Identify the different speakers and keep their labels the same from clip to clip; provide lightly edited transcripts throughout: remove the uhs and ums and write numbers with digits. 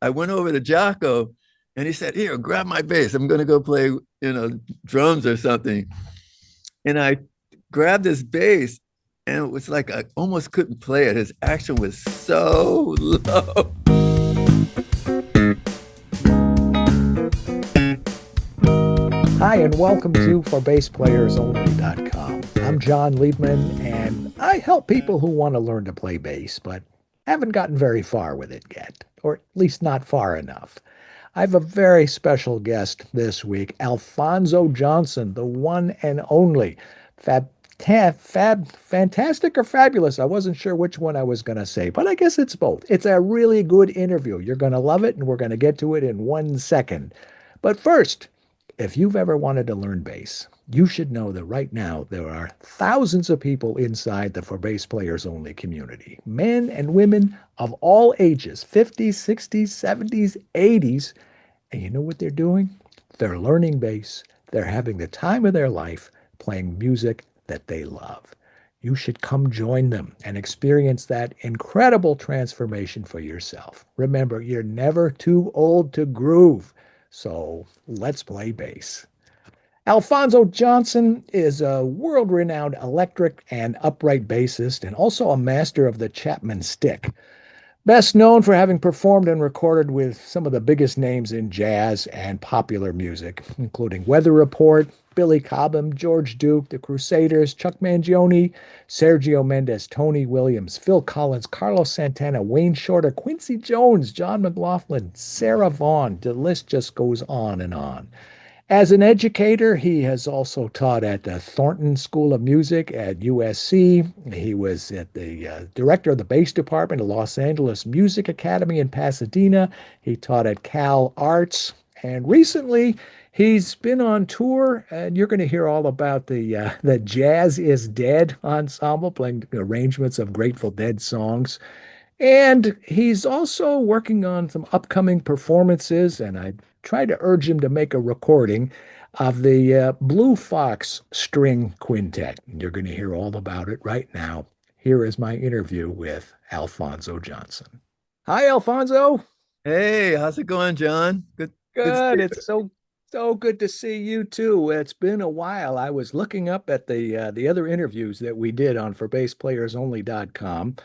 Speaker 1: I went over to Jocko and he said, "Here, grab my bass. I'm going to go play, drums or something." And I grabbed his bass and it was like I almost couldn't play it. His action was so low.
Speaker 2: Hi, and welcome to ForBassPlayersOnly.com. I'm John Liebman, and I help people who want to learn to play bass, but haven't gotten very far with it yet, or at least not far enough. I have a very special guest this week, Alphonso Johnson, the one and only. Fantastic or fabulous? I wasn't sure which one I was going to say, but I guess it's both. It's a really good interview. You're going to love it, and we're going to get to it in 1 second. But first, if you've ever wanted to learn bass, you should know that right now there are thousands of people inside the For Bass Players Only community, men and women of all ages, 50s, 60s, 70s, 80s. And you know what they're doing? They're learning bass. They're having the time of their life playing music that they love. You should come join them and experience that incredible transformation for yourself. Remember, you're never too old to groove. So let's play bass. Alphonso Johnson is a world renowned electric and upright bassist and also a master of the Chapman stick. Best known for having performed and recorded with some of the biggest names in jazz and popular music, including Weather Report, Billy Cobham, George Duke, The Crusaders, Chuck Mangione, Sergio Mendes, Tony Williams, Phil Collins, Carlos Santana, Wayne Shorter, Quincy Jones, John McLaughlin, Sarah Vaughan. The list just goes on and on. As an educator, he has also taught at the Thornton School of Music at USC. He was at the director of the bass department at Los Angeles Music Academy in Pasadena. He taught at Cal Arts. And recently, he's been on tour, and you're going to hear all about the Jazz is Dead ensemble, playing arrangements of Grateful Dead songs. And he's also working on some upcoming performances, and I tried to urge him to make a recording of the Blue Fox String Quintet. You're going to hear all about it right now. Here is my interview with Alphonso Johnson. Hi, Alfonso.
Speaker 1: Hey, how's it going, John? Good to see
Speaker 2: Good.
Speaker 1: you.
Speaker 2: It's so good to see you too. It's been a while. I was looking up at the other interviews that we did on ForBassPlayersOnly.com.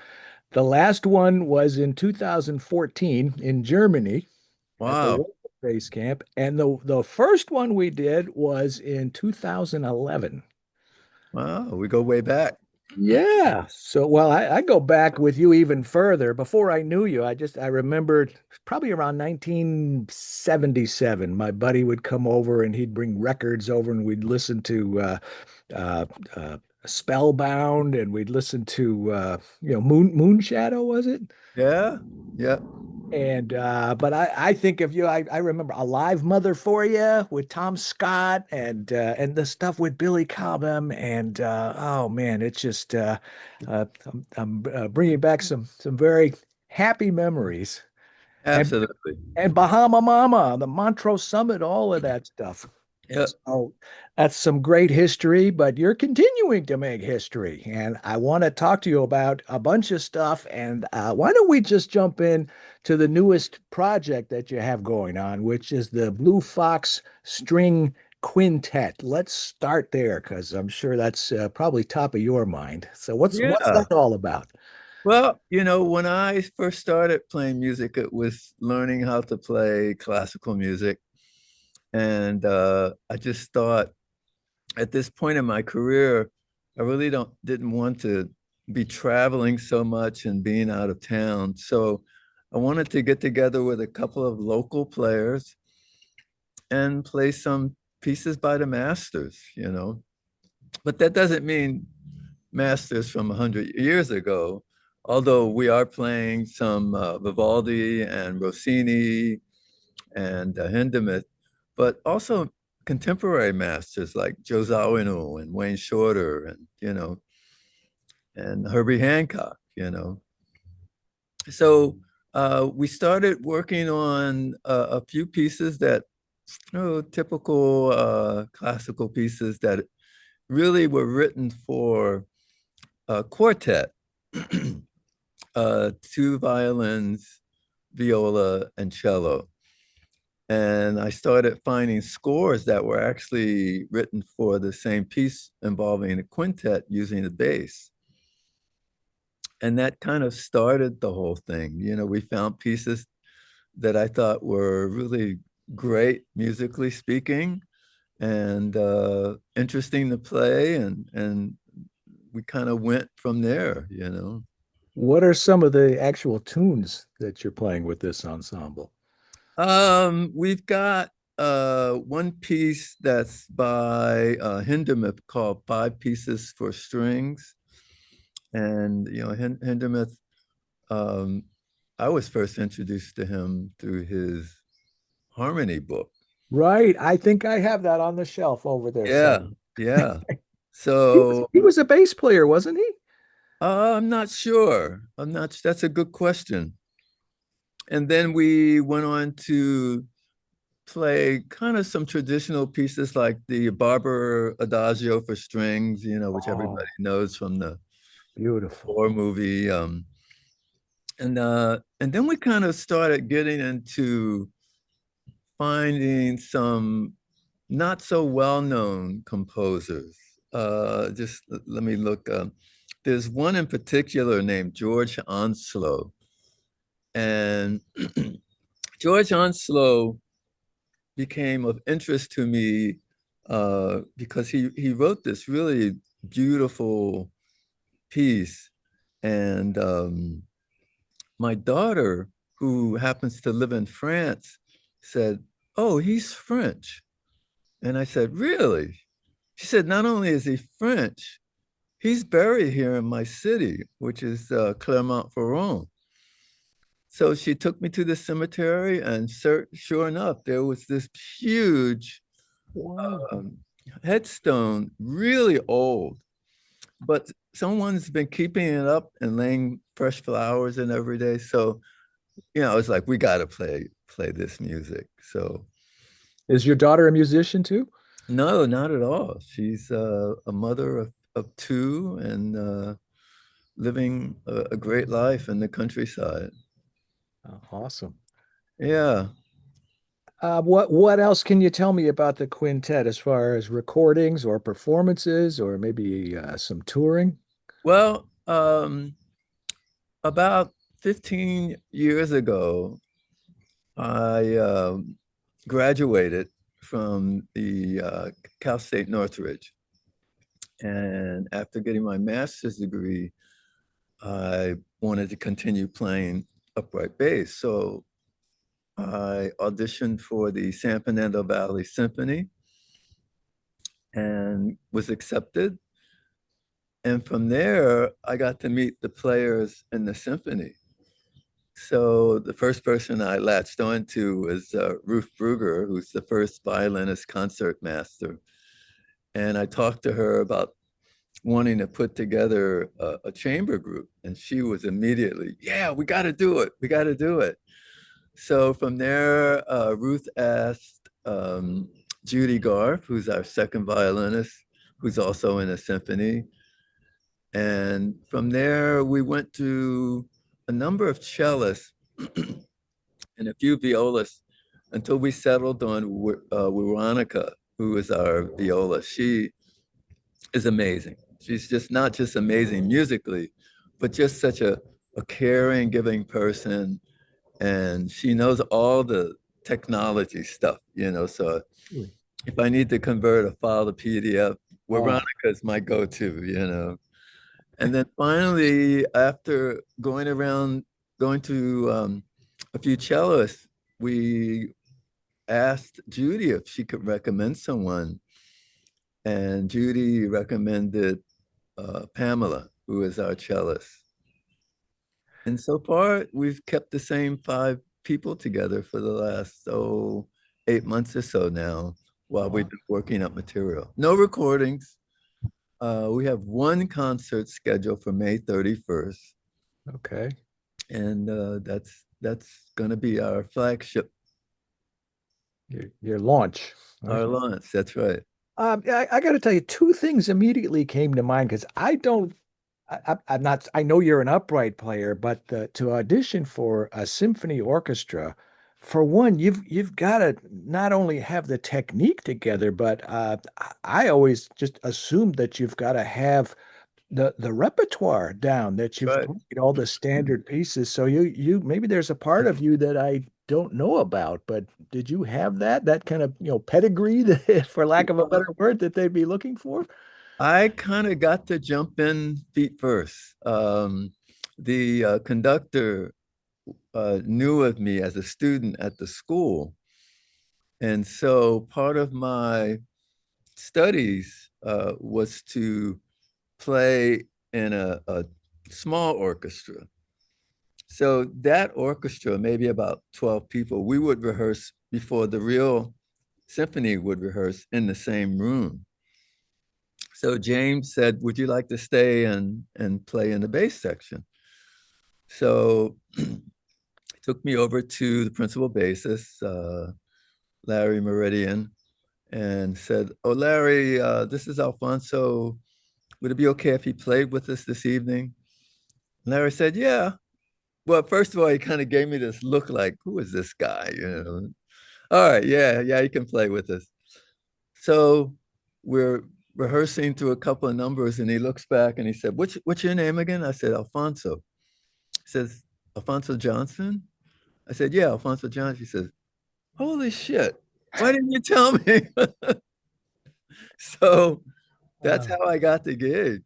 Speaker 2: The last one was in 2014 in Germany at the
Speaker 1: Wow.
Speaker 2: World Base Camp, and the first one we did was in 2011.
Speaker 1: Wow, we go way back.
Speaker 2: Yeah. So, well, I go back with you even further. Before I knew you, I remembered probably around 1977. My buddy would come over and he'd bring records over, and we'd listen to uh, uh, Spellbound, and we'd listen to Moon Shadow, was it?
Speaker 1: Yeah, yeah.
Speaker 2: And but I think of you, I remember A Live Mother for You with Tom Scott, and the stuff with Billy Cobham, and oh man, it's just I'm bringing back some very happy memories. and
Speaker 1: Absolutely.
Speaker 2: and Bahama Mama, the Montrose Summit, all of that stuff.
Speaker 1: Yeah.
Speaker 2: So that's some great history, but you're continuing to make history. And I want to talk to you about a bunch of stuff. And why don't we just jump in to the newest project that you have going on, which is the Blue Fox String Quintet. Let's start there because I'm sure that's probably top of your mind. So what's
Speaker 1: Yeah.
Speaker 2: that all about?
Speaker 1: Well, when I first started playing music, it was learning how to play classical music. And I just thought at this point in my career, I really didn't want to be traveling so much and being out of town. So I wanted to get together with a couple of local players and play some pieces by the masters. But that doesn't mean masters from 100 years ago, although we are playing some Vivaldi and Rossini and Hindemith, but also contemporary masters like Joe Zawinul and Wayne Shorter and Herbie Hancock. So we started working on a few pieces that, typical classical pieces that really were written for a quartet, two violins, viola, and cello. And I started finding scores that were actually written for the same piece involving a quintet using the bass. And that kind of started the whole thing. We found pieces that I thought were really great musically speaking and interesting to play, and we kind of went from there.
Speaker 2: What are some of the actual tunes that you're playing with this ensemble?
Speaker 1: We've got one piece that's by Hindemith called Five Pieces for Strings. And Hindemith, um, I was first introduced to him through his harmony book.
Speaker 2: Right. I think I have that on the shelf over there
Speaker 1: Yeah,
Speaker 2: somewhere.
Speaker 1: yeah.
Speaker 2: He was
Speaker 1: So
Speaker 2: he was a bass player, wasn't he?
Speaker 1: I'm not sure. That's a good question. And then we went on to play kind of some traditional pieces like the Barber Adagio for strings, which everybody
Speaker 2: Oh,
Speaker 1: knows from the
Speaker 2: beautiful.
Speaker 1: war movie. And then we kind of started getting into finding some not so well-known composers. Just let me look. There's one in particular named George Onslow, and George Onslow became of interest to me because he wrote this really beautiful piece, and my daughter, who happens to live in France, said, "Oh, he's French." And I said, "Really?" She said, "Not only is he French, he's buried here in my city, which is Clermont-Ferrand." So she took me to the cemetery, and sure enough, there was this huge
Speaker 2: Wow.
Speaker 1: um, headstone, really old, but someone's been keeping it up and laying fresh flowers in every day. So, I was like, we got to play this music. So,
Speaker 2: Is your daughter a musician too?
Speaker 1: no, not at all. She's a mother of two and living a great life in the countryside.
Speaker 2: Oh, awesome.
Speaker 1: Yeah.
Speaker 2: What else can you tell me about the quintet as far as recordings or performances or maybe some touring?
Speaker 1: Well, about 15 years ago, I graduated from the Cal State Northridge. And after getting my master's degree, I wanted to continue playing upright bass. So I auditioned for the San Fernando Valley Symphony and was accepted. And from there, I got to meet the players in the symphony. So the first person I latched on to was Ruth Brugger, who's the first violinist concert master. And I talked to her about wanting to put together a chamber group. And she was immediately, yeah, we got to do it. We got to do it. So from there, Ruth asked Judy Garf, who's our second violinist, who's also in a symphony. And from there, we went to a number of cellists and a few violists until we settled on Veronica, who is our viola. She is amazing. She's just not just amazing musically, but just such a caring, giving person. And she knows all the technology stuff. So
Speaker 2: Really?
Speaker 1: if I need to convert a file to PDF, Veronica
Speaker 2: Oh,
Speaker 1: is my go-to. And then finally, after going to a few cellists, we asked Judy if she could recommend someone. And Judy recommended Pamela, who is our cellist. And so far, we've kept the same five people together for the last, 8 months or so now, while we've
Speaker 2: wow.
Speaker 1: been working up material. No recordings. We have one concert scheduled for May 31st,
Speaker 2: Okay.
Speaker 1: and that's going to be our flagship,
Speaker 2: Your launch. Right?
Speaker 1: our launch. That's right.
Speaker 2: I got to tell you, two things immediately came to mind because I don't I'm not, I know you're an upright player, but to audition for a symphony orchestra, for one, you've got to not only have the technique together, but I always just assumed that you've got to have the repertoire down, that
Speaker 1: That's
Speaker 2: you've
Speaker 1: right.
Speaker 2: played all the standard pieces. So you maybe there's a part of you that I don't know about, but did you have that kind of, pedigree that, for lack of a better word, that they'd be looking for?
Speaker 1: I kind of got to jump in feet first. The conductor knew of me as a student at the school. And so part of my studies was to play in a small orchestra. So that orchestra, maybe about 12 people, we would rehearse before the real symphony would rehearse in the same room. So James said, "Would you like to stay and play in the bass section?" So he took me over to the principal bassist, Larry Meridian, and said, "Oh, Larry, this is Alfonso. Would it be okay if he played with us this evening?" Larry said, "Yeah." Well, first of all, he kind of gave me this look like, "Who is this guy?" All right, yeah, yeah, he can play with us. So we're rehearsing to a couple of numbers, and he looks back and he said, "What's your name again?" I said, "Alfonso." He says, "Alphonso Johnson?" I said, "Yeah, Alfonso Johnson." He says, "Holy shit, why didn't you tell me?" So that's
Speaker 2: Uh,
Speaker 1: how I got the gig.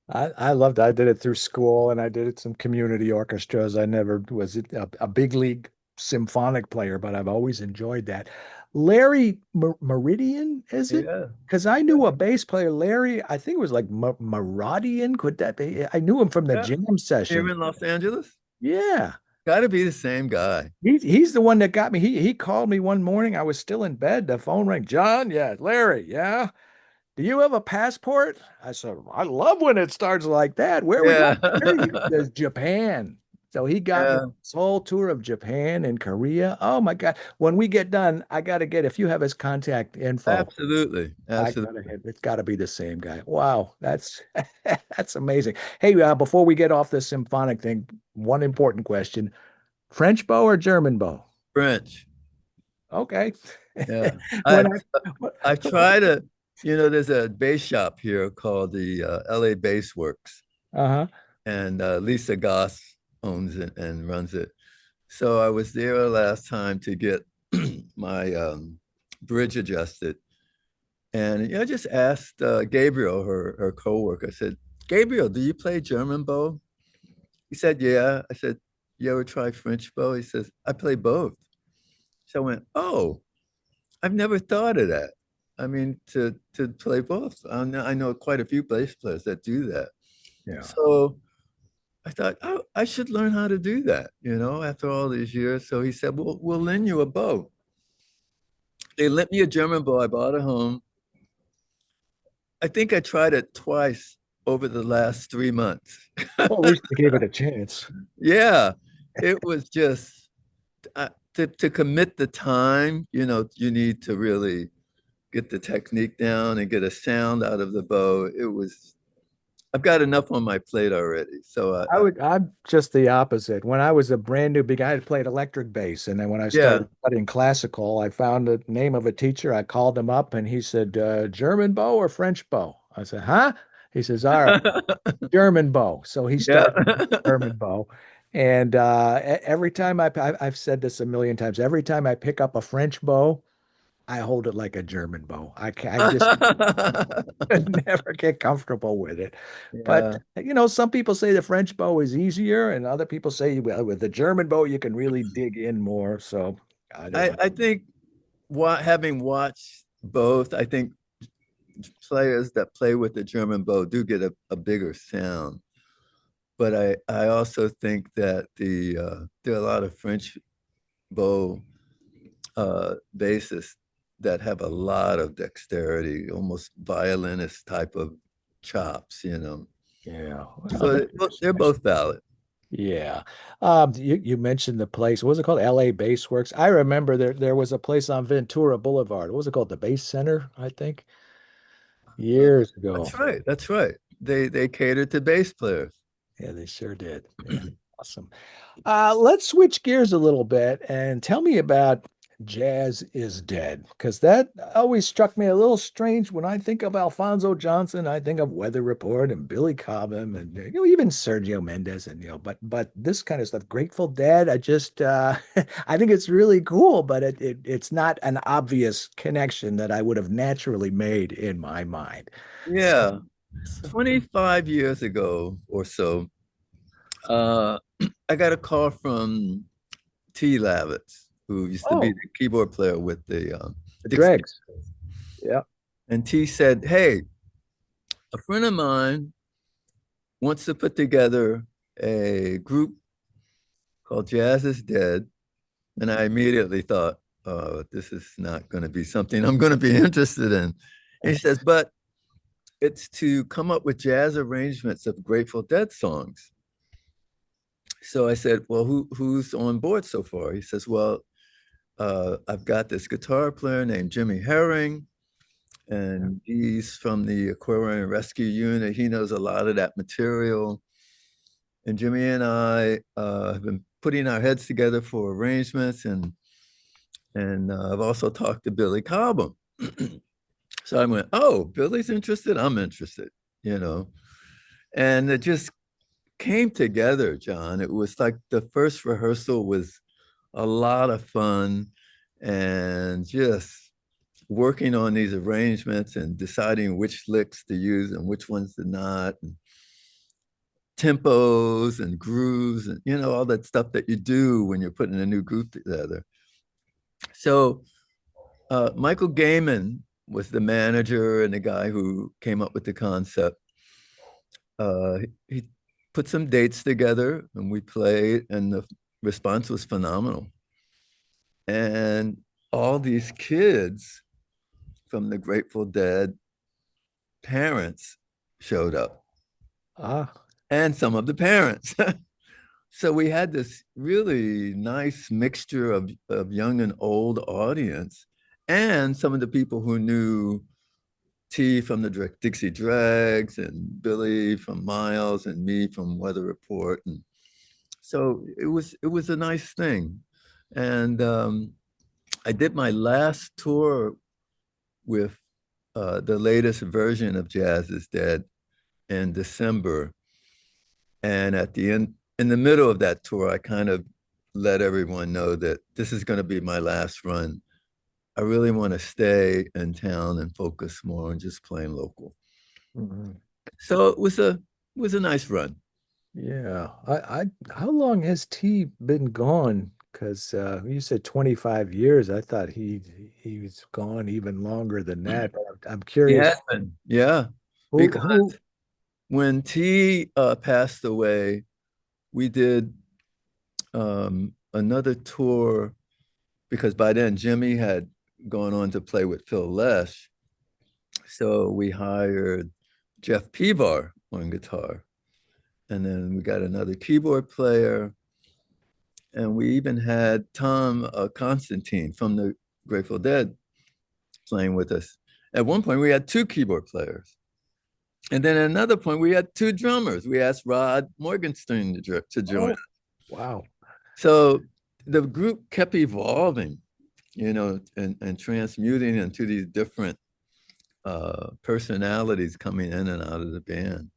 Speaker 2: I loved it. I did it through school and I did it some community orchestras. I never was a big league symphonic player, but I've always enjoyed that. Larry Meridian, is it?
Speaker 1: Yeah.
Speaker 2: Because I knew a bass player, Larry, I think it was like Maradian. Could that be? I knew him from the
Speaker 1: Yeah.
Speaker 2: jam
Speaker 1: Here
Speaker 2: sessions.
Speaker 1: in Los Angeles?
Speaker 2: Yeah.
Speaker 1: Got to be the same guy.
Speaker 2: He's the one that got me. He called me one morning. I was still in bed. The phone rang. John, yeah, Larry, yeah. Do you have a passport? I said, I love when it starts like that. Where are we going?
Speaker 1: Yeah.
Speaker 2: Larry? He says, Japan. So he got me
Speaker 1: Yeah.
Speaker 2: this whole tour of Japan and Korea. Oh my God. When we get done, I got to get, if you have his contact info,
Speaker 1: Absolutely.
Speaker 2: I gotta
Speaker 1: Absolutely.
Speaker 2: hit, it's got to be the same guy. Wow, that's that's amazing. Hey, before we get off this symphonic thing, one important question. French bow or German bow?
Speaker 1: French.
Speaker 2: Okay.
Speaker 1: Yeah.
Speaker 2: When
Speaker 1: I
Speaker 2: I,
Speaker 1: I try to, there's a bass shop here called the LA Bass Works,
Speaker 2: uh-huh.
Speaker 1: and Lisa Goss owns it and runs it. So I was there last time to get my bridge adjusted. And I just asked Gabriel, her coworker, I said, "Gabriel, do you play German bow?" He said, "Yeah." I said, "You ever try French bow?" He says, "I play both." So I went, "Oh, I've never thought of that. I mean, to play both. I know quite a few bass players that do that."
Speaker 2: Yeah.
Speaker 1: So I thought, oh, I should learn how to do that, after all these years. So he said, "Well, we'll lend you a bow." They lent me a German bow. I bought it home. I think I tried it twice over the last 3 months.
Speaker 2: Well, at least they gave it a chance.
Speaker 1: Yeah, it was just to commit the time, you need to really get the technique down and get a sound out of the bow. I've got enough on my plate already. So,
Speaker 2: I'm just the opposite. When I was a brand new big guy, I played electric bass. And then when I
Speaker 1: yeah.
Speaker 2: started studying classical, I found the name of a teacher. I called him up and he said, German bow or French bow? I said, huh? He says, all right, German bow. So he
Speaker 1: Yeah.
Speaker 2: started with German bow. And every time I've said this a million times, every time I pick up a French bow, I hold it like a German bow. I just never get comfortable with it. But
Speaker 1: Yeah.
Speaker 2: some people say the French bow is easier, and other people say, well, with the German bow you can really dig in more. So I don't
Speaker 1: I
Speaker 2: know.
Speaker 1: I think having watched both, I think players that play with the German bow do get a bigger sound. But I also think that there are a lot of French bow bassists that have a lot of dexterity, almost violinist type of chops.
Speaker 2: Yeah. Well,
Speaker 1: So they're both valid.
Speaker 2: yeah. You mentioned the place. What was it called? LA Bass Works. I remember there was a place on Ventura Boulevard. What was it called? The Bass Center, I think,
Speaker 1: Uh,
Speaker 2: years ago.
Speaker 1: that's right. That's right. they catered to bass players.
Speaker 2: Yeah, they sure did. Yeah, awesome. Let's switch gears a little bit and tell me about Jazz is Dead, because that always struck me a little strange. When I think of Alphonso Johnson, I think of Weather Report and Billy Cobham and even Sergio Mendes and but this kind of stuff, Grateful Dead, I just I think it's really cool, but it's not an obvious connection that I would have naturally made in my mind. So,
Speaker 1: Yeah,
Speaker 2: so
Speaker 1: 25 years ago or so, uh, I got a call from T. Lavitz, who used to be
Speaker 2: oh,
Speaker 1: the keyboard player with the Dixie.
Speaker 2: Dregs. Yeah.
Speaker 1: And T said, "Hey, a friend of mine wants to put together a group called Jazz is Dead." And I immediately thought, "Oh, this is not going to be something I'm going to be interested in." And he says, "But it's to come up with jazz arrangements of Grateful Dead songs." So I said, "Well, who's on board so far?" He says, "Well, I've got this guitar player named Jimmy Herring, and he's from the Aquarium Rescue Unit. He knows a lot of that material. And Jimmy and I have been putting our heads together for arrangements, and I've also talked to Billy Cobham." So I went, "Oh, Billy's interested. I'm interested," you know. And it just came together, John. It was like the first rehearsal was a lot of fun, and just working on these arrangements and deciding which licks to use and which ones to not, and tempos and grooves and all that stuff that you do when you're putting a new group together. So Michael Gaiman was the manager and the guy who came up with the concept. He put some dates together and we played, and the response was phenomenal. And all these kids from the Grateful Dead parents showed up,
Speaker 2: Ah,
Speaker 1: and some of the parents. So we had this really nice mixture of young and old audience, and some of the people who knew T from the Dixie Dregs, and Billy from Miles, and me from Weather Report. And so it was a nice thing. And I did my last tour with the latest version of Jazz is Dead in December. And at the end, in the middle of that tour, I kind of let everyone know that this is going to be my last run. I really want to stay in town and focus more on just playing local.
Speaker 2: mhm.
Speaker 1: So it was a nice run.
Speaker 2: Yeah. How long has T been gone? Because you said 25 years. I thought he's gone even longer than that. I'm
Speaker 1: He
Speaker 2: curious
Speaker 1: has been, yeah, because
Speaker 2: who
Speaker 1: when T passed away, we did another tour, because by then Jimmy had gone on to play with Phil Lesh. So we hired Jeff Pevar on guitar. And then we got another keyboard player. And we even had Tom Constantine from the Grateful Dead playing with us. At one point, we had two keyboard players. And then at another point, we had two drummers. We asked Rod Morgenstern to join
Speaker 2: oh,
Speaker 1: us.
Speaker 2: wow.
Speaker 1: So the group kept evolving, and transmuting into these different personalities coming in and out of the band.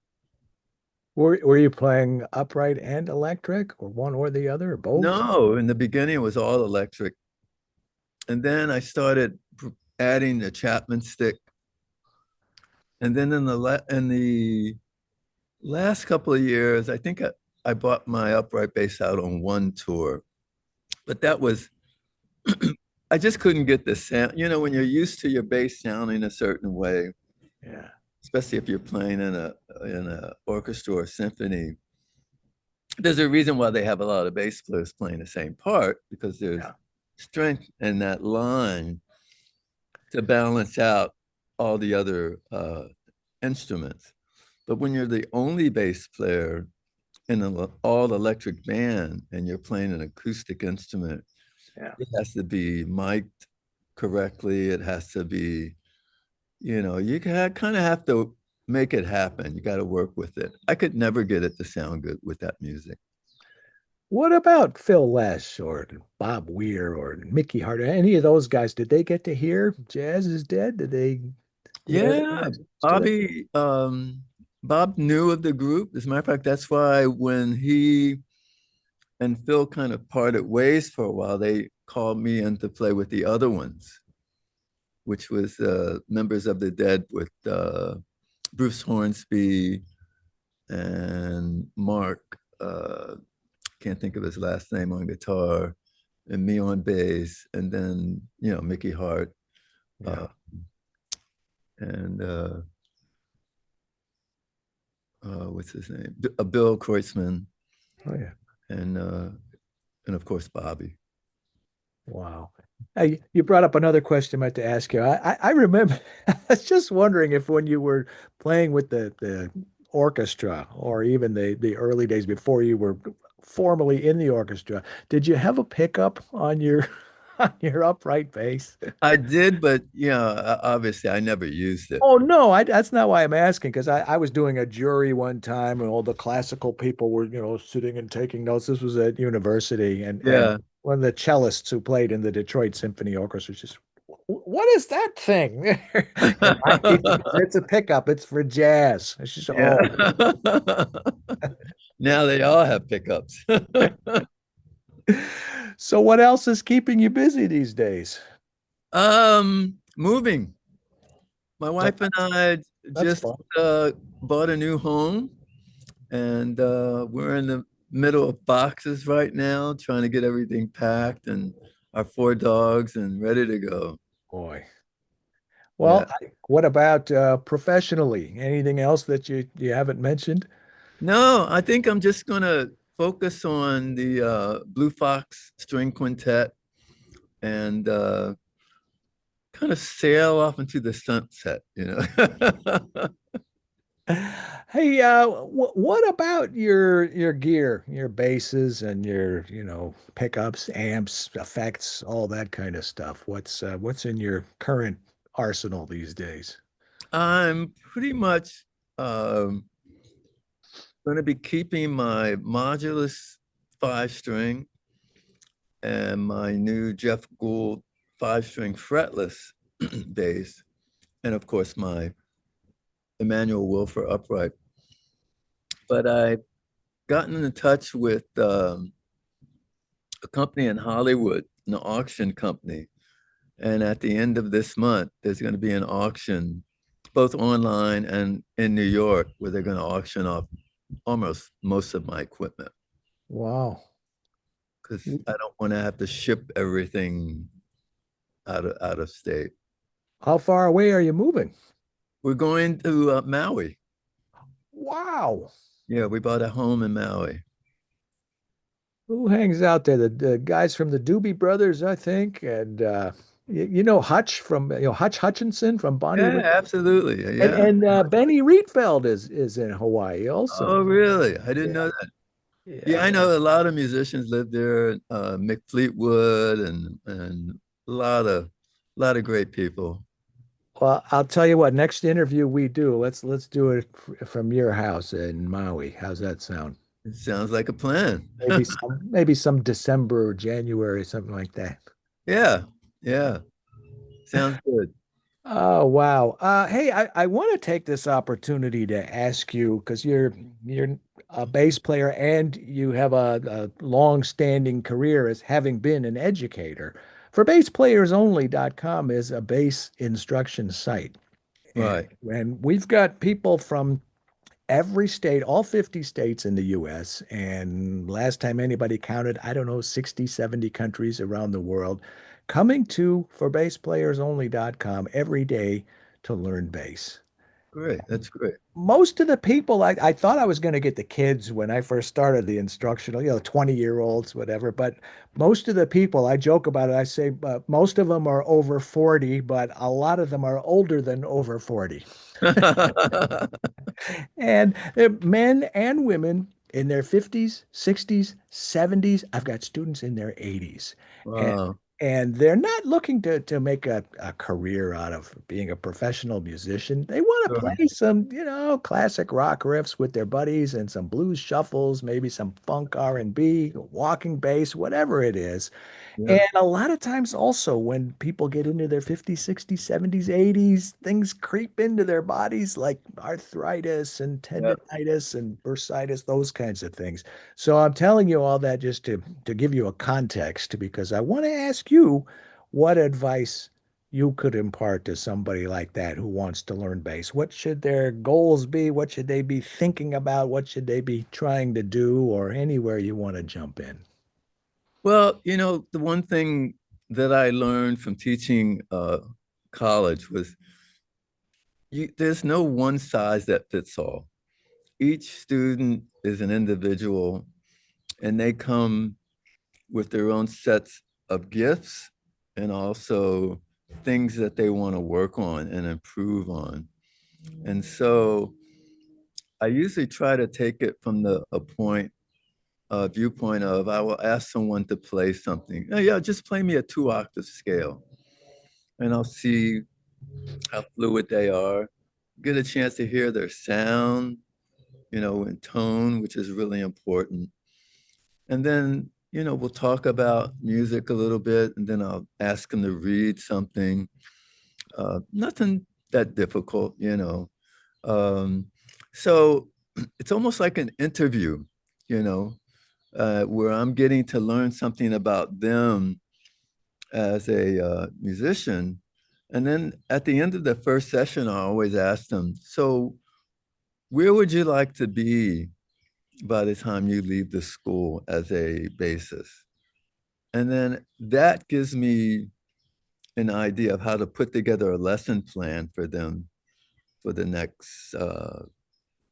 Speaker 2: Were you playing upright and electric, or one or the other, or both?
Speaker 1: No, in the beginning, it was all electric. And then I started adding the Chapman stick. And then in the last couple of years, I think I bought my upright bass out on one tour, but that was I just couldn't get the sound. When you're used to your bass sounding a certain way,
Speaker 2: Yeah.
Speaker 1: especially if you're playing in a orchestra or symphony. There's a reason why they have a lot of bass players playing the same part, because there's
Speaker 2: Yeah.
Speaker 1: strength in that line to balance out all the other instruments. But when you're the only bass player in an all electric band and you're playing an acoustic instrument,
Speaker 2: Yeah.
Speaker 1: it has to be mic'd correctly. It has to be, you kind of have to make it happen. You got to work with it. I could never get it to sound good with that music.
Speaker 2: What about Phil Lesh or Bob Weir or Mickey Hart? Any of those guys, did they get to hear Jazz is Dead? Did they did
Speaker 1: Yeah,
Speaker 2: everyone to that?
Speaker 1: Bobby, Bob knew of the group. As a matter of fact, that's why when he and Phil kind of parted ways for a while, they called me in to play with the other ones, which was members of the Dead with Bruce Hornsby and Mark. Can't think of his last name on guitar, and me on bass, and then Mickey Hart uh,
Speaker 2: Yeah.
Speaker 1: and what's his name? Bill Kreutzmann,
Speaker 2: Oh yeah.
Speaker 1: and uh, and of course Bobby.
Speaker 2: Wow. Hey, you brought up another question I meant to ask you. I remember I was just wondering if when you were playing with the orchestra or even the early days before you were formally in the orchestra, did you have a pickup on your on your upright bass?
Speaker 1: I did, but obviously I never used it.
Speaker 2: Oh no, that's not why I'm asking because I was doing a jury one time and all the classical people were, sitting and taking notes. This was at university and
Speaker 1: Yeah.
Speaker 2: one of the cellists who played in the Detroit Symphony Orchestra was just, what is that thing? And it's a pickup. It's for jazz. It's just,
Speaker 1: Yeah.
Speaker 2: oh.
Speaker 1: Now they all have pickups.
Speaker 2: So what else is keeping you busy these days?
Speaker 1: Moving. My
Speaker 2: Oh,
Speaker 1: wife and I
Speaker 2: that's
Speaker 1: just
Speaker 2: fun.
Speaker 1: bought a new home, and we're in the middle of boxes right now, trying to get everything packed and our four dogs and ready to go.
Speaker 2: Boy.
Speaker 1: Yeah.
Speaker 2: Well, what about professionally? Anything else that you haven't mentioned?
Speaker 1: No, I think I'm just gonna focus on the Blue Fox String Quintet and kind of sail off into the sunset.
Speaker 2: Hey, what about your gear, your basses and your, pickups, amps, effects, all that kind of stuff? What's in your current arsenal these days?
Speaker 1: I'm pretty much um, going to be keeping my modulus five string and my new Jeff Gould five-string fretless bass, and of course my Emmanuel Wilfer upright. But I've gotten in touch with a company in Hollywood, an auction company, and at the end of this month, there's going to be an auction, both online and in New York, where they're going to auction off almost most of my equipment
Speaker 2: Wow.
Speaker 1: because I don't want to have to ship everything out of state.
Speaker 2: How far away are you moving?
Speaker 1: We're going to Maui.
Speaker 2: Wow.
Speaker 1: Yeah, we bought a home in Maui.
Speaker 2: Who hangs out there? The guys from the Doobie Brothers, I think, and you know Hutch from Hutch Hutchinson from Bonnie
Speaker 1: Yeah,
Speaker 2: Raitt,
Speaker 1: absolutely.
Speaker 2: and
Speaker 1: Yeah.
Speaker 2: Benny Rietveld is in Hawaii also.
Speaker 1: Oh, really? I didn't
Speaker 2: Yeah,
Speaker 1: know that. Yeah,
Speaker 2: yeah.
Speaker 1: I know a lot of musicians live there. Mick Fleetwood and a lot of great people.
Speaker 2: Well, I'll tell you what. Next interview we do, let's do it from your house in Maui. How's that sound?
Speaker 1: It sounds like a plan.
Speaker 2: Maybe some December or January, something like that.
Speaker 1: Yeah, yeah. Sounds good.
Speaker 2: Oh wow. Hey, I want to take this opportunity to ask you because you're a bass player and you have a long-standing career as having been an educator. ForBassPlayersOnly.com is a bass instruction site. And,
Speaker 1: Right.
Speaker 2: and we've got people from every state, all 50 states in the US. And last time anybody counted, I don't know, 60, 70 countries around the world coming to ForBassPlayersOnly.com every day to learn bass.
Speaker 1: Great. That's great.
Speaker 2: Most of the people, I thought I was going to get the kids when I first started the instructional, 20-year-olds, whatever. But most of the people, I joke about it. I say most of them are over 40, but a lot of them are older than over 40. And men and women in their 50s, 60s, 70s. I've got students in their 80s. And
Speaker 1: Wow.
Speaker 2: and they're not looking to make a career out of being a professional musician. They want to
Speaker 1: Sure.
Speaker 2: play some, classic rock riffs with their buddies and some blues shuffles, maybe some funk R&B, walking bass, whatever it is.
Speaker 1: Yeah.
Speaker 2: And a lot of times also when people get into their 50s, 60s, 70s, 80s, things creep into their bodies like arthritis and
Speaker 1: Yeah.
Speaker 2: tendonitis and bursitis, those kinds of things. So I'm telling you all that just to give you a context because I want to ask you what advice you could impart to somebody like that who wants to learn bass. What should their goals be? What should they be thinking about? What should they be trying to do or anywhere you want to jump in?
Speaker 1: Well, the one thing that I learned from teaching college was there's no one size that fits all. Each student is an individual and they come with their own sets of gifts and also things that they want to work on and improve on. And so I usually try to take it from the a point viewpoint of I will ask someone to play something. Oh, yeah, just play me a 2 octave scale, and I'll see how fluid they are. Get a chance to hear their sound, and tone, which is really important. And then, we'll talk about music a little bit, and then I'll ask them to read something. Nothing that difficult. Um, so it's almost like an interview, you know, where I'm getting to learn something about them as a musician. And then at the end of the first session, I always ask them, so where would you like to be by the time you leave the school as a bassist? And then that gives me an idea of how to put together a lesson plan for them for the next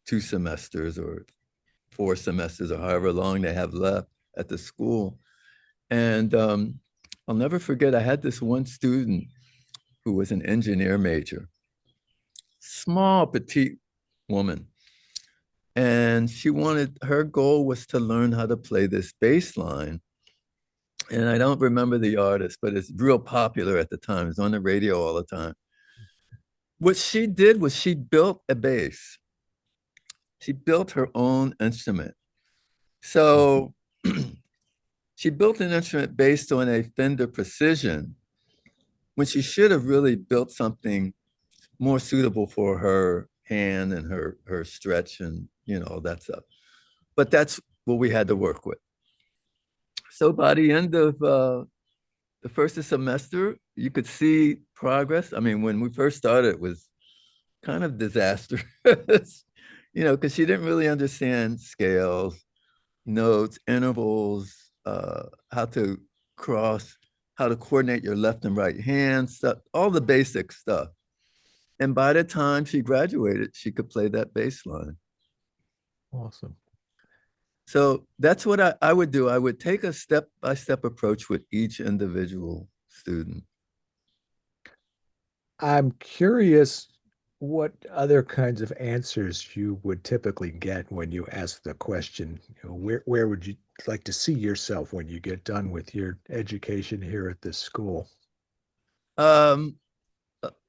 Speaker 1: 2 semesters or 4 semesters or however long they have left at the school. And I'll never forget, I had this one student who was an engineer major, small, petite woman. And her goal was to learn how to play this bass line. And I don't remember the artist, but it's real popular at the time. It's on the radio all the time. What she did was she built a bass. She built her own instrument. So she built an instrument based on a Fender Precision when she should have really built something more suitable for her hand and her stretch and all that stuff. But that's what we had to work with. So by the end of the first semester, you could see progress. I mean, when we first started, it was kind of disastrous, because she didn't really understand scales, notes, intervals, how to cross, how to coordinate your left and right hand, stuff, all the basic stuff. And by the time she graduated, she could play that bass line.
Speaker 2: Awesome.
Speaker 1: So that's what I would do. I would take a step-by-step approach with each individual student.
Speaker 2: I'm curious what other kinds of answers you would typically get when you ask the question, where would you like to see yourself when you get done with your education here at this school?
Speaker 1: Um,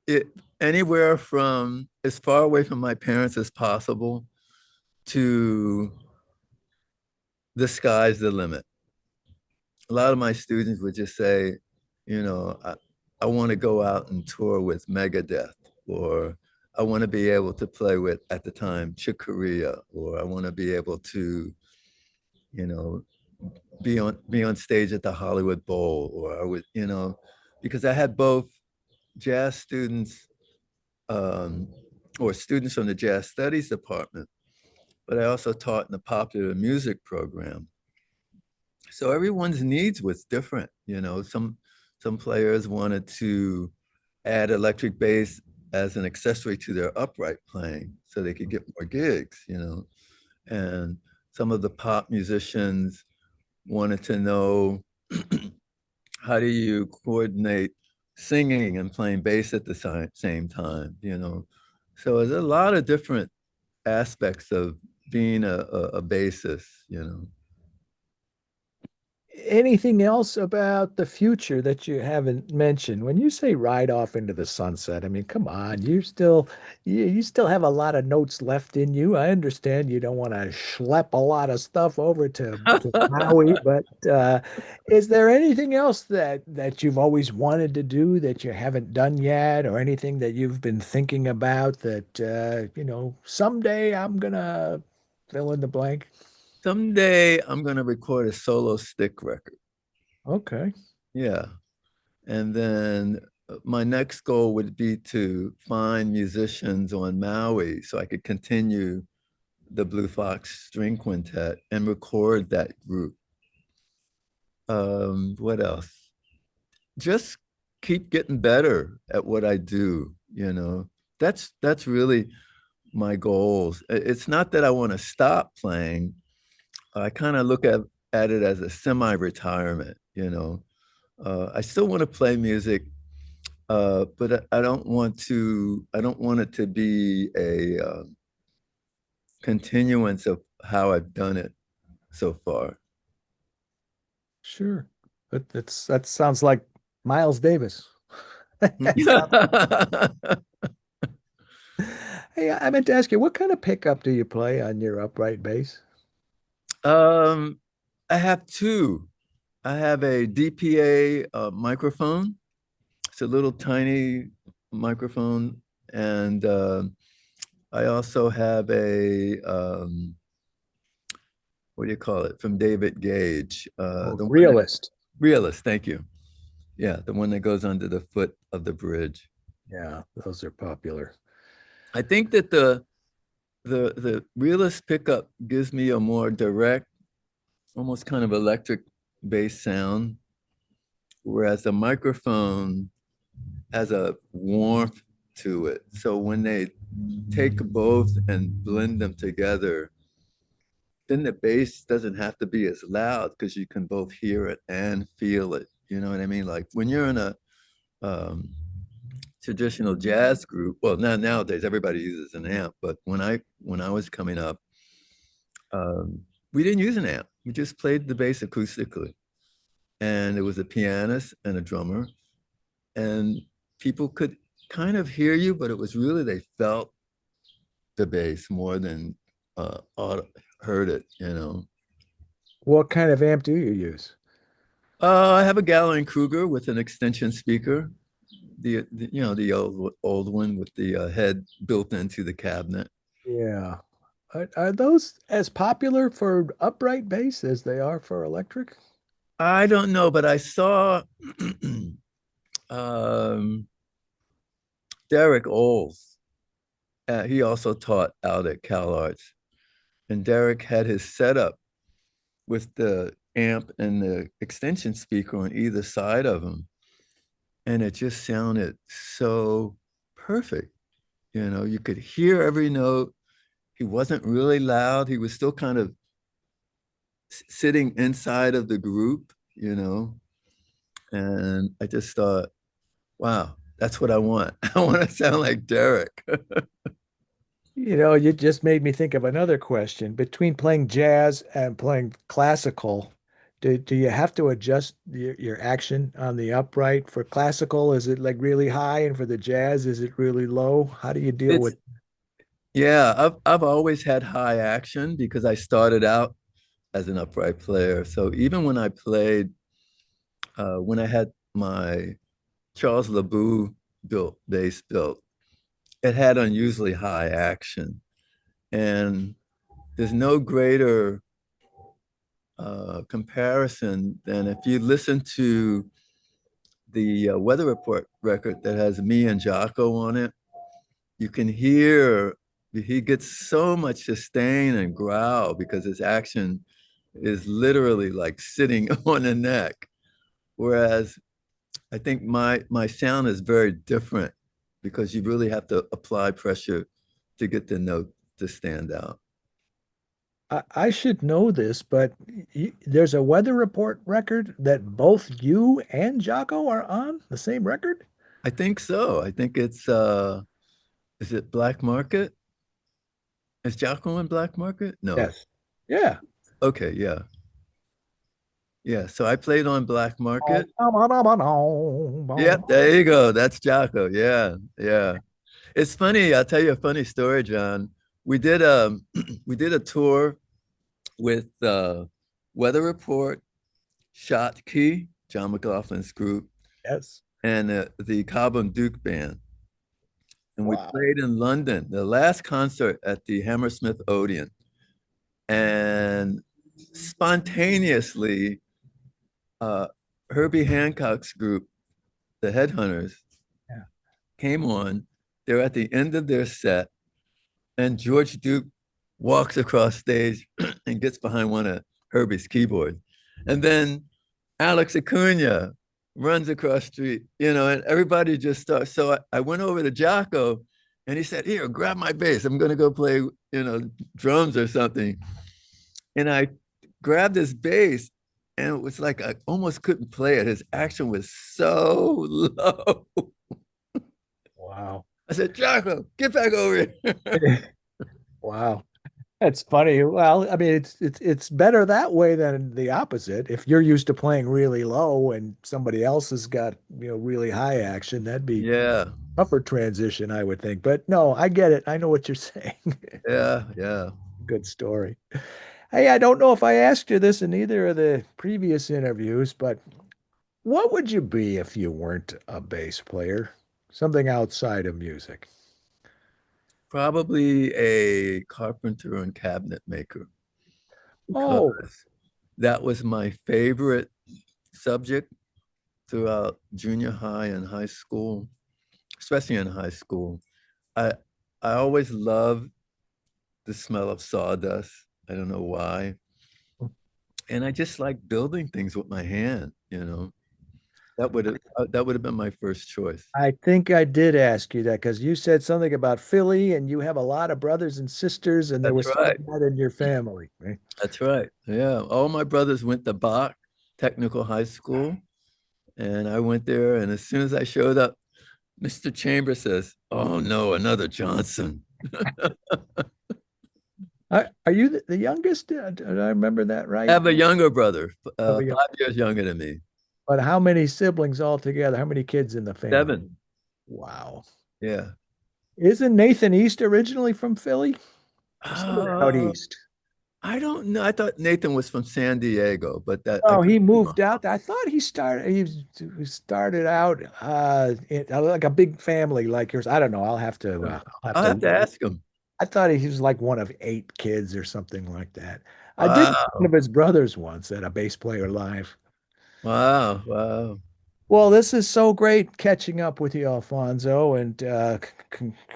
Speaker 1: it anywhere from as far away from my parents as possible to the sky's the limit. A lot of my students would just say, I want to go out and tour with Megadeth, or I want to be able to play with, at the time, Chick Corea, or I want to be able to, you know, be on stage at the Hollywood Bowl, or I would, because I had both jazz students um, or students from the jazz studies department, but I also taught in the popular music program. So everyone's needs was different. Some players wanted to add electric bass as an accessory to their upright playing so they could get more gigs. And some of the pop musicians wanted to know how do you coordinate singing and playing bass at the same time. So there's a lot of different aspects of being a bassist.
Speaker 2: Anything else about the future that you haven't mentioned? When you say ride off into the sunset, I mean, come on, you still have a lot of notes left in you. I understand you don't want to schlep a lot of stuff over to Maui, but is there anything else that you've always wanted to do that you haven't done yet, or anything that you've been thinking about that someday I'm gonna fill in the blank?
Speaker 1: Someday I'm going to record a solo stick record.
Speaker 2: Okay.
Speaker 1: Yeah. And then my next goal would be to find musicians on Maui so I could continue the Blue Fox String Quintet and record that group. What else? Just keep getting better at what I do, you know. That's really my goals. It's not that I want to stop playing. I kind of look at it as a semi-retirement, you know. I still want to play music, but I don't want it to be a continuance of how I've done it so far.
Speaker 2: Sure. That sounds like Miles Davis. That sounds- Hey, I meant to ask you, what kind of pickup do you play on your upright bass?
Speaker 1: um, I have two. I have a DPA microphone. It's a little tiny microphone, and I also have a what do you call it, from David Gage,
Speaker 2: Oh,
Speaker 1: the one that
Speaker 2: realist.
Speaker 1: realist. Thank you. Yeah, the one that goes under the foot of the bridge.
Speaker 2: Yeah, those are popular.
Speaker 1: I think that the realist pickup gives me a more direct, almost kind of electric bass sound, whereas the microphone has a warmth to it. So when they take both and blend them together, then the bass doesn't have to be as loud because you can both hear it and feel it. You know what I mean? Like when you're in a um, traditional jazz group, well, now nowadays everybody uses an amp, but when I was coming up, um, we didn't use an amp. We just played the bass acoustically, and it was a pianist and a drummer, and people could kind of hear you, but it was really they felt the bass more than heard it. You know.
Speaker 2: What kind of amp do you use?
Speaker 1: I have a Gallon Kruger with an extension speaker, the you know the old one with the head built into the cabinet.
Speaker 2: Yeah. Are those as popular for upright bass as they are for electric?
Speaker 1: I don't know, but I saw um, Derek Oles. He also taught out at Cal Arts, and Derek had his setup with the amp and the extension speaker on either side of him, and it just sounded so perfect. You know, you could hear every note. He wasn't really loud. He was still kind of sitting inside of the group, you know. And I just thought, wow, that's what I want. I want to sound like Derek.
Speaker 2: You just made me think of another question. Between playing jazz and playing classical, do you have to adjust your action on the upright? For classical, is it like really high? And for the jazz, is it really low? How do you deal
Speaker 1: It's
Speaker 2: with?
Speaker 1: yeah, I've always had high action because I started out as an upright player. So even when I played, when I had my Charles LeBou built bass built, it had unusually high action. And there's no greater comparison than if you listen to the weather report record that has me and Jocko on it. You can hear he gets so much sustain and growl because his action is literally like sitting on the neck. Whereas I think my sound is very different because you really have to apply pressure to get the note to stand out.
Speaker 2: I should know this, but there's a weather report record that both you and Jocko are on the same record?
Speaker 1: I think so. I think it's is it Black Market? Is Jocko in Black Market? No.
Speaker 2: Yes. Yeah.
Speaker 1: Okay, yeah. Yeah, so I played on Black
Speaker 2: Oh,
Speaker 1: Market.
Speaker 2: boom.
Speaker 1: Yep, there you go. That's Jocko. Yeah, yeah. It's funny. I'll tell you a funny story, John. We did we did a tour with Weather Report, Shot Key, John McLaughlin's group,
Speaker 2: Yes.
Speaker 1: and the Cobham Duke Band. And we
Speaker 2: Wow.
Speaker 1: played in London, the last concert at the Hammersmith Odeon. And spontaneously, uh, Herbie Hancock's group, the Headhunters,
Speaker 2: Yeah.
Speaker 1: came on. They're at the end of their set, and George Duke walks across stage and gets behind one of Herbie's keyboards. And then Alex Acuna runs across the street, and everybody just starts. So I went over to Jocko and he said, Here, grab my bass. I'm going to go play, drums or something. And I grabbed his bass and it was like I almost couldn't play it. His action was so low.
Speaker 2: Wow.
Speaker 1: I said, Jocko, get back over here.
Speaker 2: Wow. That's funny. Well, I mean, it's better that way than the opposite. If you're used to playing really low and somebody else has got, really high action, that'd be
Speaker 1: Yeah,
Speaker 2: tougher transition, I would think. But no, I get it. I know what you're saying.
Speaker 1: yeah, yeah.
Speaker 2: Good story. Hey, I don't know if I asked you this in either of the previous interviews, but what would you be if you weren't a bass player? Something outside of music.
Speaker 1: Probably a carpenter and cabinet maker
Speaker 2: Oh,
Speaker 1: because that was my favorite subject throughout junior high and high school, especially in high school. I I always loved the smell of sawdust. I don't know why. And I just like building things with my hand. That would have been my first choice.
Speaker 2: I think I did ask you that because you said something about Philly and you have a lot of brothers and sisters, and there
Speaker 1: That's
Speaker 2: was some of
Speaker 1: right.
Speaker 2: that in your family, right?
Speaker 1: That's right. Yeah. All my brothers went to Bach Technical High School, and I went there. And as soon as I showed up, Mr. Chambers says, "Oh no, another Johnson."
Speaker 2: Are you the youngest? Did I remember that
Speaker 1: I
Speaker 2: right?
Speaker 1: have a younger brother,
Speaker 2: Of a young-
Speaker 1: 5 years younger than me.
Speaker 2: But how many siblings altogether? How many kids in the family?
Speaker 1: 7.
Speaker 2: Wow.
Speaker 1: Yeah.
Speaker 2: Isn't Nathan East originally from Philly? Or somewhere out
Speaker 1: Uh,
Speaker 2: east?
Speaker 1: I don't know. I thought Nathan was from San Diego, but that I
Speaker 2: Oh,
Speaker 1: could
Speaker 2: he
Speaker 1: be wrong.
Speaker 2: moved out. I thought he started out like a big family like yours. I don't know. I'll have
Speaker 1: I'll have
Speaker 2: to
Speaker 1: to ask him.
Speaker 2: I thought he was like one of 8 kids or something like that. I did meet one of
Speaker 1: Wow.
Speaker 2: his brothers once at a bass player live.
Speaker 1: Wow. Wow.
Speaker 2: Well, this is so great catching up with you, Alfonso, and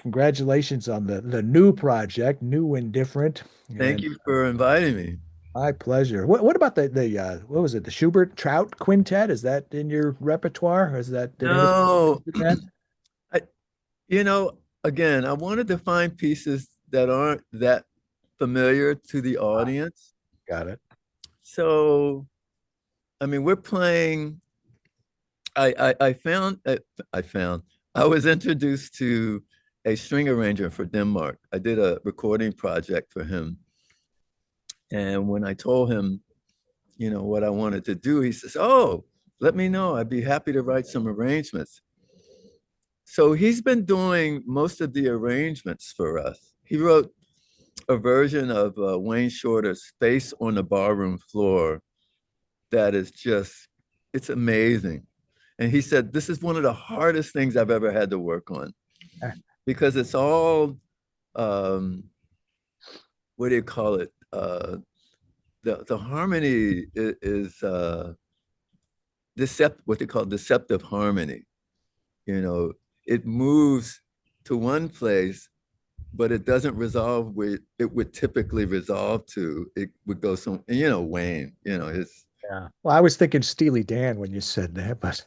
Speaker 2: congratulations on the new project, new and different.
Speaker 1: Thank
Speaker 2: And
Speaker 1: you for inviting me.
Speaker 2: my pleasure. What about the what was it? The Schubert Trout Quintet? Is that in your repertoire? Or is that did anybody
Speaker 1: No,
Speaker 2: do that?
Speaker 1: I, you know, again, I wanted to find pieces that aren't that familiar to the
Speaker 2: Ah,
Speaker 1: audience.
Speaker 2: got it.
Speaker 1: So, I mean, we're playing. I found I was introduced to a string arranger for Denmark. I did a recording project for him, and when I told him, what I wanted to do, he says, "Oh, let me know. I'd be happy to write some arrangements." So he's been doing most of the arrangements for us. He wrote a version of Wayne Shorter's Space on the Barroom Floor that is just, it's amazing. And he said, this is one of the hardest things I've ever had to work on because it's all, um, what do you call it? The harmony is what they call deceptive harmony. You know, it moves to one place, but it doesn't resolve where it would typically resolve to. It would go Wayne, his
Speaker 2: Yeah. Well, I was thinking Steely Dan when you said that, but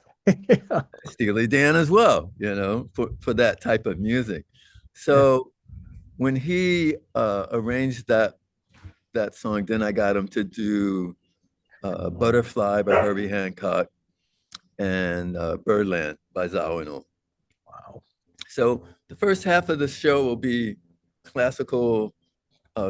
Speaker 2: yeah.
Speaker 1: Steely Dan as well, for that type of music.
Speaker 2: Yeah.
Speaker 1: So when he arranged that song, then I got him to do Butterfly by Herbie Hancock and Birdland by Zawinul.
Speaker 2: Wow.
Speaker 1: So the first half of the show will be classical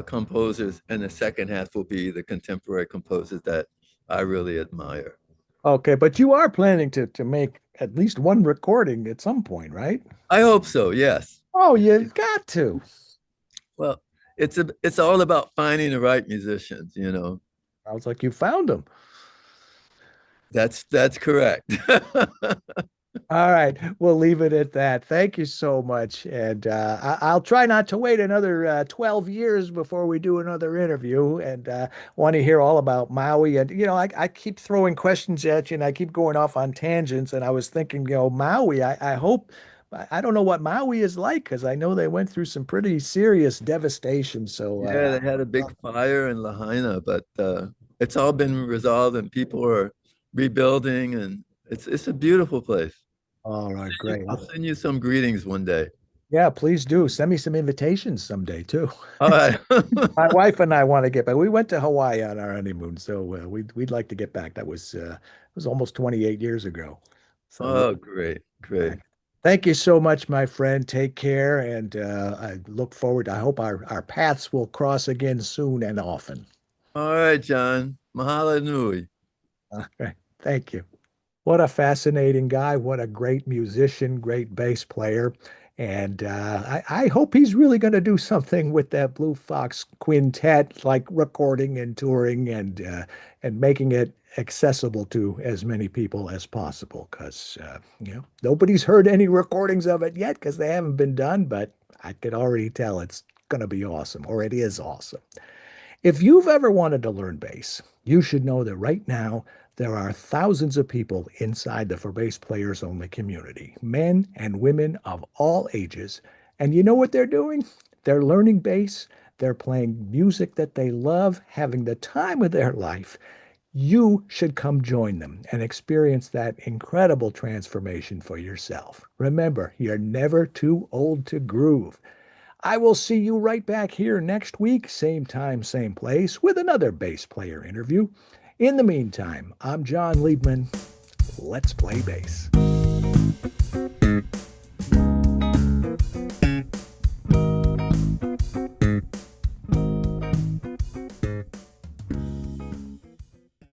Speaker 1: composers, and the second half will be the contemporary composers that I really admire.
Speaker 2: Okay, but you are planning to make at least one recording at some point, right?
Speaker 1: I hope so, yes.
Speaker 2: Oh, you've got to.
Speaker 1: Well, it's all about finding the right musicians, you know.
Speaker 2: Sounds like you found them.
Speaker 1: That's correct.
Speaker 2: All right, we'll leave it at that. Thank you so much. And I'll try not to wait another 12 years before we do another interview and want to hear all about Maui. And, I keep throwing questions at you and I keep going off on tangents. And I was thinking, Maui, I hope, I don't know what Maui is like because I know they went through some pretty serious devastation. So,
Speaker 1: Yeah, they had a big fire in Lahaina, but it's all been resolved and people are rebuilding and it's a beautiful place.
Speaker 2: all right, great.
Speaker 1: I'll send you some greetings one day.
Speaker 2: Yeah, please do. Send me some invitations someday too.
Speaker 1: All right.
Speaker 2: My wife and I want to get back. We went to Hawaii on our honeymoon, so we'd like to get back. That was almost 28 years ago. So yeah.
Speaker 1: Oh, great, great.
Speaker 2: Thank you so much, my friend. Take care, and I look forward. I hope our paths will cross again soon and often.
Speaker 1: All right, John. Mahalo nui.
Speaker 2: All right. Thank you. What a fascinating guy. What a great musician, great bass player. And I hope he's really going to do something with that Blue Fox Quintet, like recording and touring and making it accessible to as many people as possible. Because nobody's heard any recordings of it yet because they haven't been done. But I could already tell it's going to be awesome, or it is awesome. If you've ever wanted to learn bass, you should know that right now there are thousands of people inside the For Bass Players Only community, men and women of all ages. And you know what they're doing? They're learning bass, they're playing music that they love, having the time of their life. You should come join them and experience that incredible transformation for yourself. Remember, you're never too old to groove. I will see you right back here next week, same time, same place, with another bass player interview. In the meantime, I'm John Liebman. Let's play bass.